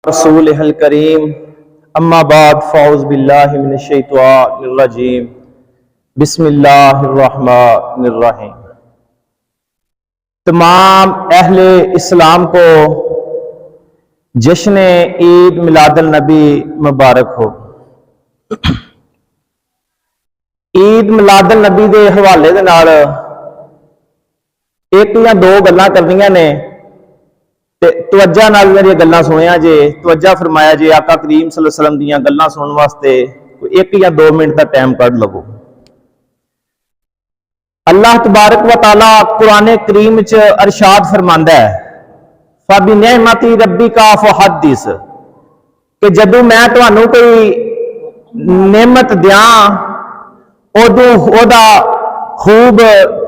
रसूल करीम अम्मा बाद फ़ौज़ बिल्लाहि मिनश शैतानिर रजीम बिस्मिल्लाहिर्रहमानिर्रहीम। तमाम अहले इस्लाम को जश्न ईद मिलादुल नबी मुबारक हो। ईद मिलादुल नबी के हवाले दे नाल एक या दो गल्लां करनियां ने ते तवज्जा नाल मेरी गल्लां सुनिया जे, तवज्जा फरमाया जे। आका करीम सल्लल्लाहु अलैहि वसल्लम दीयां गल्लां सुनने वास्ते एक या दो मिनट का टाइम कढ लवो। अल्लाह तबारक व तआला कुरान करीम च अरशाद फरमांदा है, फबि नेमती रब्बिका फहद्दिस, कि जदों मैं तुहानू कोई नेमत दियां उदों ओदा खूब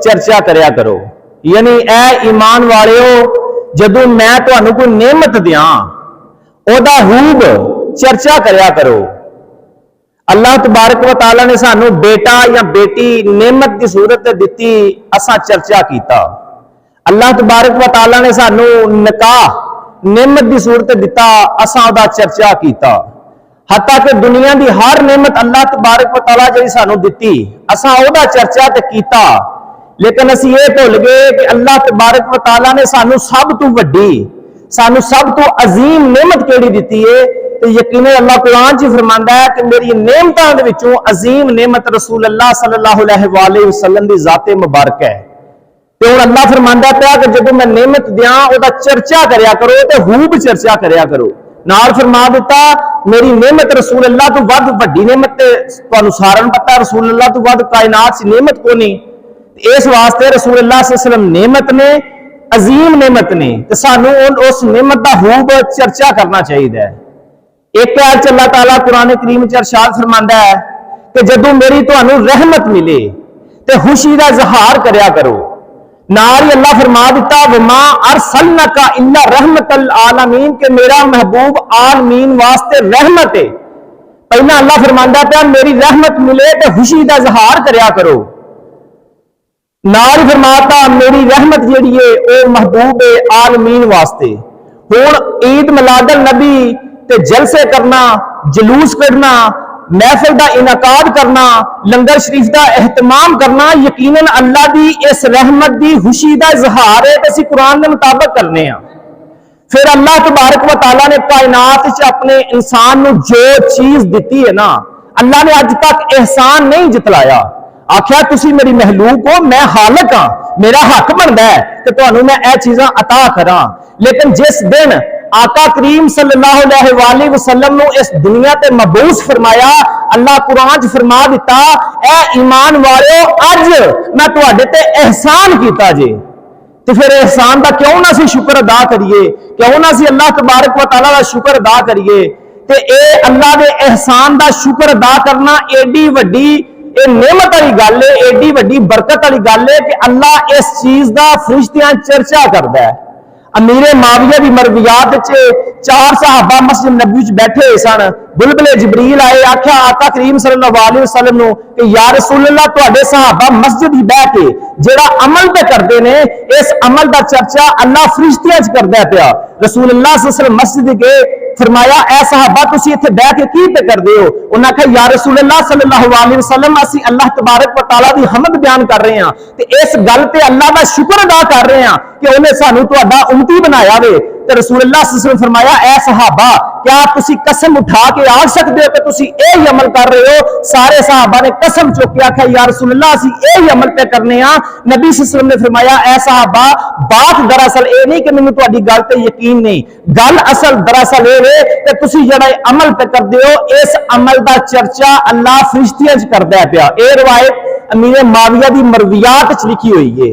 चर्चा करया करो। यानी ए ईमान वालिओ, जदों मैं तुहानू कोई नेमत दियां ओदा खूब चर्चा करया करो। अल्लाह तबारक व तआला ने सानू बेटा या बेटी नेमत की सूरत दिती, असा चर्चा कीता। अल्लाह तबारक व तआला ने सानू निकाह नेमत की सूरत दिता, असा ओदा चर्चा कीता। हत्ता कि दुनिया की हर नेमत अल्लाह तबारक व तआला जी सानू दिती, असा ओदा चर्चा ते कीता। लेकिन असी ये भुल गए कि अल्लाह तबारक व तआला ने सानू सब तो वड्डी, सानू सब तो अजीम नेमत केड़ी दिती है। तो यकीनन अल्लाह कुरान च फरमांदा है कि मेरी नेमतां दे विचों अजीम नेमत रसूल अल्लाह सल्लल्लाहु अलैहि वसल्लम दी ज़ाते मुबारक है। तो हुण अल्लाह फरमांदा पिया कि जदों मैं नेमत दियां ओदा चर्चा करया करो ते खूब चर्चा करया करो। नाल फरमा दिता मेरी नेमत रसूल अल्लाह तो वध वड्डी नेमत ते तुहानू सारन पता, रसूल अल्लाह तो वध कायनात च नेमत कोई नहीं। इस वास्ते रसूल अल्लाह सल्लल्लाहु अलैहि वसल्लम नेमत ने, अजीम नेमत ने, तो सानू उस नेमत का खूब चर्चा करना चाहिए। एक आयत अल्लाह ताला कुरान करीम च इरशाद फरमांदा है कि जदों मेरी तुहानू रहमत मिले ते खुशी का इजहार करया करो। नाल ही अल्लाह फरमा दिता वमा अरसलनाका इल्ला रहमतल आलमीन, के मेरा महबूब आलमीन वास्ते रहमत है। पहला अल्लाह फरमांदा पिया मेरी रहमत मिले ते खुशी का इजहार करया करो। नाल ही फरमाता मेरी रहमत जिहड़ी है वो महबूब आलमीन वास्ते। हुण ईद मिलादुल नबी ते जलसे करना, जुलूस कढ़ना, महफिल का इनाकाद करना, लंगर शरीफ का एहतमाम करना यकीनन अल्लाह की इस रहमत की खुशी का इजहार है। असीं कुरान के मुताबिक करने हैं। फिर अल्लाह तबारक व तआला ने कायनात च अपने इंसान को जो चीज दी है ना, अल्लाह ने अज तक एहसान नहीं जतलाया। आख्या तुसी मेरी महलूक हो, मैं हालक हाँ, मेरा हक बनता है कि तुहानू मैं यह चीजां अता करा। लेकिन जिस दिन आका करीम सल्लल्लाहु अलैहि वसल्लम नू इस दुनिया ते मबूस फरमाया, अल्लाह कुरान च फरमा दिता ए ईमान वालिओ अज मैं तुहाडे ते एहसान कीता जे। तो फिर एहसान का क्यों ना सी शुक्र अदा करिए, क्यों ना सी अल्लाह तबारक व तआला का शुक्र अदा करिए। ते ए अल्लाह दे एहसान का शुक्र अदा करना एडी वड्डी ये नेमत वाली गल है, एडी वड्डी बरकत वाली गल है कि अल्लाह इस चीज का फरिश्तियां चर्चा करता है। अमीरे माविया की मरवियात चार सहाबा मस्जिद नबी च बैठे हुए सन। बुलबुले जिबरील आए, आख्या आका करीम सल्लल्लाहु अलैहि वसल्लम नू कि या रसूल अल्लाह तुहाडे सहाबा मस्जिद ही बैठ के जेड़ा अमल पे करते ने, इस अमल का चर्चा अल्लाह फरिश्तियां च करदा पिया। रसूल अल्लाह सल्लल्लाहु अलैहि वसल्लम मस्जिद गए, फरमाया ए सहाबा तुसी इत्थे बैठ के की पे करदे हो? उन्होंने आख्या या रसूल अल्लाह सल्लल्लाहु अलैहि वसल्लम असी अल्लाह तबारक व तआला दी हमद बयान कर रहे हैं ते इस गल ते अल्लाह का शुक्र अदा कर रहे हैं कि उन्हें सानू तुहाडा उम्मती बनाया वे। ते रसूल अल्लाह सल्लल्लाहु अलैहि वसल्लम फरमाया ए सहाबा क्या तुसी कसम उठा के आख सकते हो कि तुसी यही अमल कर रहे हो? सारे सहाबा ने कसम चुक के आख्या या रसूल अल्लाह असी यही अमल पे करने हैं। नबी सल्लल्लाहु अलैहि वसल्लम ने फरमाया ए सहाबा बात दरअसल ये नहीं कि मैनू तुहाडी गल ते यकीन नहीं, गल असल दरअसल ये वे कि तुसी जेड़ा अमल पे करदे हो इस अमल का चर्चा अल्लाह फरिश्तियां च करदा पिया। ये रिवायत अमीर माविया की मरवियात च लिखी हुई है।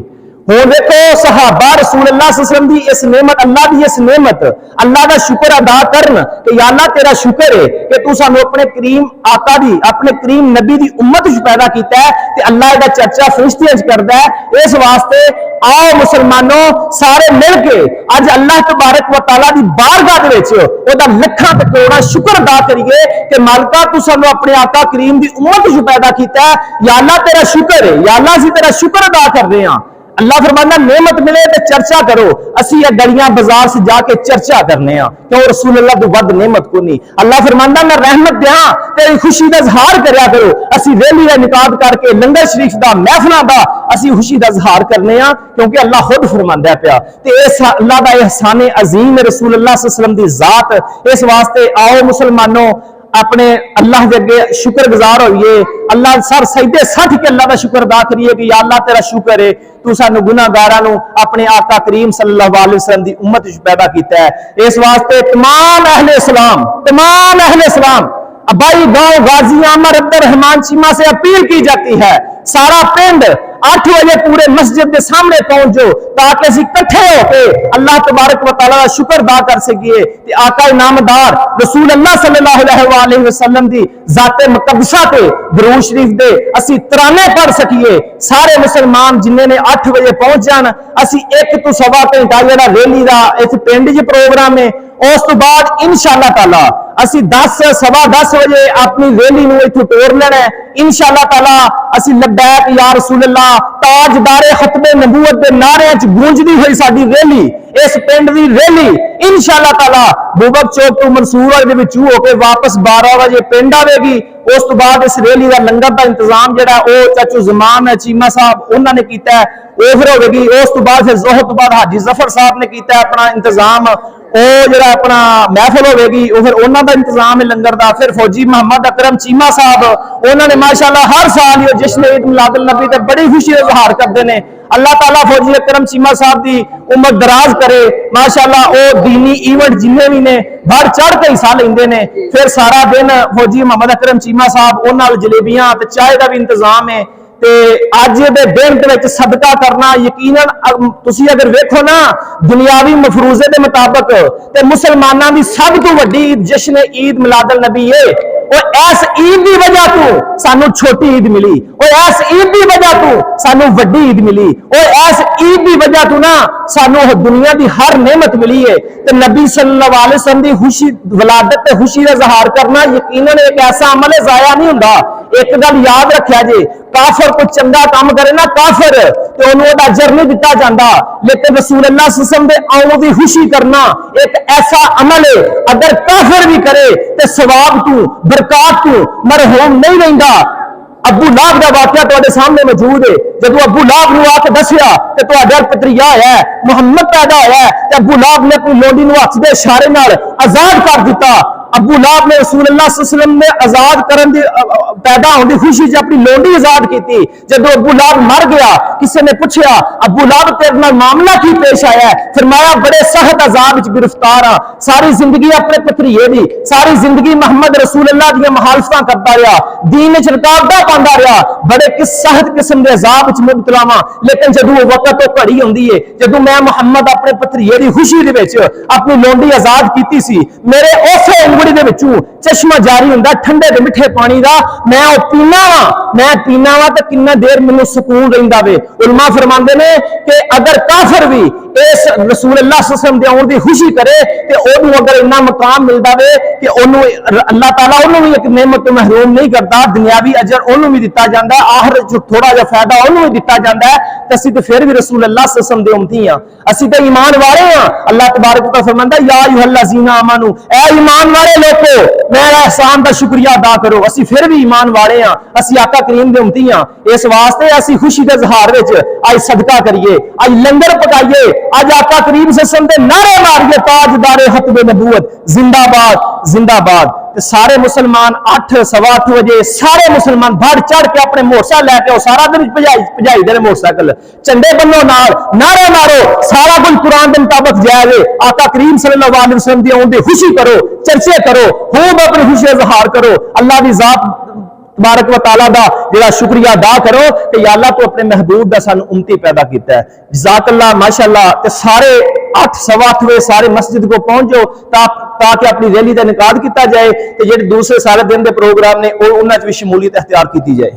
हुण देखो सहाबा रसूल अल्लाह सल्लल्लाहु अलैहि वसल्लम की इस नेमत, अल्लाह की इस नेमत, अल्लाह का शुक्र अदा करन कि या अल्लाह तेरा शुक्र है कि तू सानू अपने करीम आका दी, अपने करीम नबी दी उम्मत च पैदा कीता है ते अल्लाह दा चर्चा फरिश्तियां च करदा है। इस वास्ते आओ मुसलमानों सारे मिल के अज अल्लाह तबारक व तआला दी बारगाह दे विच ओदा लखां ते करोड़ां शुक्र अदा करिए कि मालिका तू सानू अपने आका करीम दी उम्मत च पैदा कीता है। या अल्लाह तेरा शुक्र है, या अल्लाह असीं तेरा शुक्र अदा कर रहे हैं। अल्लाह फरमांदा नेमत मिले तो चर्चा करो। असी ये गलियां बाजार से जाके चर्चा करने क्यों रसूल अल्लाह तो वध नेमत को नहीं। अल्लाह फरमांदा मैं रहमत दिया तेरी खुशी का इजहार करया करो। असी वेली का निकाद करके लंगर शरीफ का महफलों का असी खुशी का इजहार करने क्योंकि अल्लाह खुद फरमांदा पिया ते इस अल्लाह का एहसान अजीम रसूल अल्लाह सल्लल्लाहु अलैहि वसल्लम दी जात। इस वास्ते आओ मुसलमानों अपने अल्लाह के अगे शुक्रगुजार होइए। अल्लाह सर सजदे सट के अल्लाह का शुक्र अदा करिए कि या अल्लाह तेरा शुक्र है तू सानू गुनाहगारां अपने आका करीम सल्लल्लाहु अलैहि वसल्लम की उम्मत पैदा किया है। इस वास्ते तमाम अहले इस्लाम अबाई गांव गाजी आमर अब्दुर्रहमान चीमा से अपील की जाती है सारा पिंड 8 बजे पूरे मस्जिद के सामने पहुंच जाओ ताकि असी इकट्ठे होकर अल्लाह तबारक व तआला का शुक्र अदा कर सकिए। आका नामदार रसूल अल्लाह सल्लल्लाहु अलैहि वसल्लम की जाते मुकद्दसा ते दुरूद शरीफ दे असी तराने पढ़ सकिए। सारे मुसलमान जिन्हें ने 8 बजे पहुंच जान असी 1 तो सवा घंटा जो रैली का इस पिंड च प्रोग्राम है उस तो बाद इंशाअल्लाह ताला असी 10 सवा 10 बजे अपनी रैली नूं इत्थों तोड़ लेना है। इंशाअल्लाह ताला असी लब्बैक या रसूल अल्लाह ताजदारे खतबे नबूवत के नारे च गूंजदी हुई साडी रैली इस पिंड की रैली इंशाअल्लाह ताला बुबक चौक तो मंसूर दे विचों होके वापस 12 बजे पिंड आवेगी। उस तो बाद इस रैली का लंगर का इंतजाम जिहड़ा ओ चाचू जमान चीमा साहब उन्होंने किया वो फिर होगी। उस तो बाद फिर जोहर तो बाद हाजी जफर साहब ने किया अपना इंतजाम जरा अपना महफिल होगी वो फिर उन्होंने इंतजाम है लंगर का। फिर फौजी मोहम्मद अकरम चीमा साहब उन्होंने माशाअल्लाह हर साल ये जश्न ईद मिलाद उन नबी ते बड़ी खुशी का इजहार करते हैं। अल्लाह ताला फौजी अकरम चीमा साहब की उम्र दराज करे माशाअल्लाह। वो दीनी इवेंट जिन्हें भी ने बढ़ चढ़ के हिस्सा लेंदे ने। फिर सारा दिन फौजी मोहम्मद अकरम चीमा साहब उन्हां जलेबियां ते चाय का भी इंतजाम है। ते अज दे दिन दे सदका करना यकीनन तुसी अगर वेखो ना दुनियावी मफरूजे के मुताबिक ते मुसलमानों की सब तो वड्डी ईद जश्न ईद मिलादुल नबी है। और इस ईद की वजह तो सानू छोटी ईद मिली और इस ईद की वजह तो सानू वड्डी ईद मिली और इस ईद की वजह तो ना सानू दुनिया की हर नेमत मिली है। तो नबी सल्लल्लाहु अलैहि वसल्लम की खुशी वलादत ते खुशी का इजहार करना यकीनन एक ऐसा अमल है जाया नहीं हुंदा। एक गल याद रखिया जे काफिर कोई चंगा काम करे ना काफिर तो उन्होंने अजर नहीं दिता जाता लेकिन रसूल अल्लाह सल्लल्लाहु अलैहि वसल्लम दे आउण दी खुशी करना एक ऐसा अमल है अगर काफिर भी करे तो सवाब तू बरकत तू मरहूम नहीं रहिंदा। अबू लाहब का वाकया तुहाडे सामने मौजूद है। जब अबू लाहब नूं आके दसिया कि तुहाडा भतरीजा होया है मुहम्मद पैदा होया है ते अबू लाहब ने अपनी लोंडी नूं हत्थ दे इशारे नाल आजाद कर दिता। अबू लाहब ने रसूल अल्लाह सल्लल्लाहु अलैहि वसल्लम ने आजाद करन दी पैदा होने की खुशी च अपनी लोंडी आजाद की। जब अबू लाहब मर गया किसी ने पूछा अबू लाहब तेरे नाल मामला की पेश आया है? फरमाया बड़े सख्त अजाब विच गिरफ्तार हाँ सारी जिंदगी अपने भतरीजे दी सारी जिंदगी मोहम्मद रसूल अल्लाह दी मुखालफतां करता रहा दीन च रुकावटां पांदा रहा बड़े सख्त किस्म के अजाब विच मुबतला वां। लेकिन जदों वक्त तो घड़ी हुंदी है जदों मैं मुहम्मद अपने भतरीजे दी खुशी दे विच अपनी लोंडी आजाद कीती सी मेरे उस उंगली दे विचों चश्मा जारी हुंदा ठंडे ते मिठे पानी दा मैं पीना वा तो कितना देर मैनूं सुकून रहिंदा वे। उलमा फरमांदे ने कि अगर काफिर भी इस रसूल अल्लाह सल्लल्लाहु अलैहि वसल्लम दे आउण दी खुशी करे ते ओनू अगर इन्ना मकाम मिलदा वे कि ओनू अल्लाह ताला ओनू भी एक नेमत तो महरूम नहीं करता दुनियावी अजर ओनू भी दिता जांदा आखिरत च थोड़ा जिहा फायदा ओनू भी दिता जांदा है। ते असीं ते फिर भी रसूल अल्लाह सल्लल्लाहु अलैहि वसल्लम दे उम्मती हां असीं ते ईमान वाले हां। अल्लाह तबारक व तआला फरमांदा या अय्युहल्लज़ीना आमनू ऐ ईमान वाले लोगो मेरा एहसान दा शुक्रिया अदा करो। असीं फिर भी ईमान वाले हां असीं आका करीम दे उम्मती हां। इस वास्ते असीं खुशी दे इजहार विच अज सदका करिए अज लंगर पकाइए अज आका करीम सल्लल्लाहु अलैहि वसल्लम दे नारे मारिए ताजदारे खतबे नबूवत जिंदाबाद जिंदाबाद। सारे मुसलमान 8 सवा 8 बजे सारे मुसलमान बढ़ चढ़ के अपने मोटरसाइकिल लैके सारा दिन भजाई दे मोटरसाइकिल झंडे बनो नाल नारे मारो सारा कुछ कुरान के मुताबिक जायज है। आका करीम सल्लल्लाहु अलैहि वसल्लम दी आउण दी खुशी करो चर्चे करो खूब अपनी खुशी इजहार करो अल्लाह दी जात तबारक व तआला दा जेड़ा शुक्रिया अदा करो कि या अल्लाह तू अपने महबूब दा सानू उम्मती पैदा कीता है। जज़ाकल्लाह माशाअल्लाह। ते सारे 8 सवा 8 बजे सारे मस्जिद को पहुंच जाओ ताकि अपनी रैली का इनेकाद किया जाए ते जेडे दूसरे सारे दिन के प्रोग्राम ने उन्हां च भी शमूलियत इख्तियार की जाए।